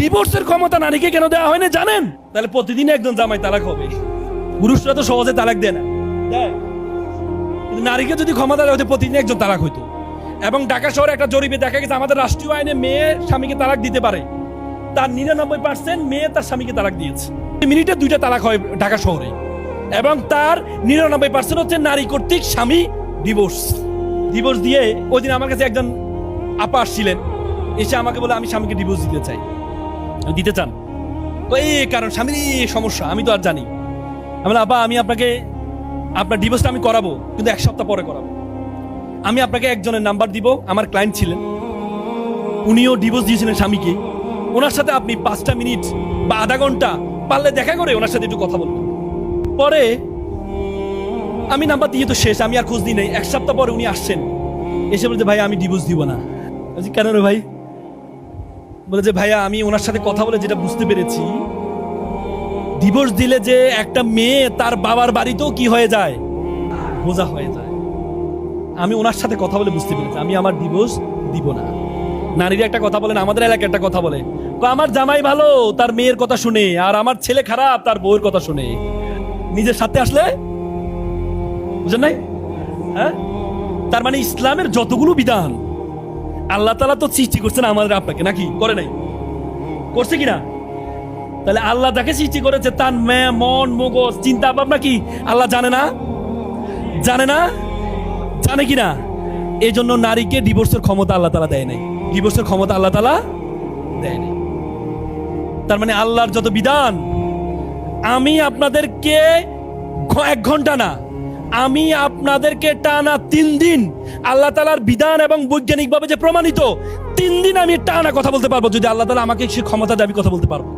ডিভোর্সের ক্ষমতা নারীকে কেন দেওয়া হয় না জানেন? তাহলে প্রতিদিন একজন জামাই তালাক হবে। পুরুষরা তো সহজে তালাক দেয় না, দেয়? কিন্তু নারীকে যদি ক্ষমতা দেওয়া হতো প্রতিদিন একজন তালাক হইতো। এবং ঢাকা শহরে একটা জরিপে দেখা গেছে আমাদের রাষ্ট্রীয় আইনে মেয়ে স্বামীকে তালাক দিতে পারে, তার 99% মেয়ে তার স্বামীকে তালাক দিয়েছে। মিনিটে 2টা তালাক হয় ঢাকা শহরে, এবং তার 99% হচ্ছে নারী কর্তৃক স্বামী ডিভোর্স দিয়ে। ওই দিন আমার কাছে একজন আপা আসছিলেন, এসে আমাকে বলে আমি স্বামীকে ডিভোর্স দিতে চাই। দিতে চান? এই কারণ স্বামীর এই সমস্যা আমি তো আর জানি। আমি বললাম, আপা আমি আপনাকে আপনার ডিভোর্সটা আমি করাবো, কিন্তু 1 সপ্তাহ পরে করাবো। আমি আপনাকে একজনের নাম্বার দিব, আমার ক্লায়েন্ট ছিলেন, উনিও ডিভোর্স দিয়েছিলেন স্বামীকে। ওনার সাথে আপনি 5টা মিনিট বা আধা ঘন্টা পারলে দেখা করে ওনার সাথে একটু কথা বলবেন। পরে আমি নাম্বার দিয়ে তো শেষ, আমি আর খোঁজ দিই নাই। 1 সপ্তাহ পরে উনি আসছেন, এসে বলতে ভাই আমি ডিভোর্স দিব না। কেন রে ভাই? বলে যে ভাইয়া আমি ওনার সাথে কথা বলে যেটা বুঝতে পেরেছি, ডিভোর্স দিলে যে একটা মেয়ে তার বাবার বাড়িতেও কি হয়ে যায়, বোঝা হয়ে যায়। আমি ওনার সাথে কথা বলে বুঝতে পেরেছি আমি আমার ডিভোর্স দিব না। নারীরা একটা কথা বলেন, আমাদের এলাকায় একটা কথা বলে, আমার জামাই ভালো তার মেয়ের কথা শুনে, আর আমার ছেলে খারাপ তার বউয়ের কথা শুনে। নিজের সাথে আসলে বুঝেন নাই? হ্যাঁ, তার মানে ইসলামের যতগুলো বিধান আল্লাহ তাআলা তো সৃষ্টি করছেন আমাদের আপনাকে, নাকি করে নাই? করছে কিনা? তাহলে আল্লাহ যাকে সৃষ্টি করেছে তার মন মগজ চিন্তা ভাবনা কি আল্লাহ জানে না? জানে না? জানে কিনা? এই জন্য নারীকে ডিভোর্সের ক্ষমতা আল্লাহ তাআলা দেয় নাই। ডিভোর্সের ক্ষমতা আল্লাহ তাআলা দেয় নাই। তার মানে আল্লাহর যত বিধান, আমি আপনাদেরকে 1 ঘন্টা না, আমি আপনাদেরকে টানা 3 দিন আল্লাহ তাআলার বিধান এবং বৈজ্ঞানিকভাবে যে প্রমাণিত 3 দিন আমি টানা কথা বলতে পারবো, যদি আল্লাহ তাআলা আমাকে সে ক্ষমতা দেয় আমি কথা বলতে পারবো।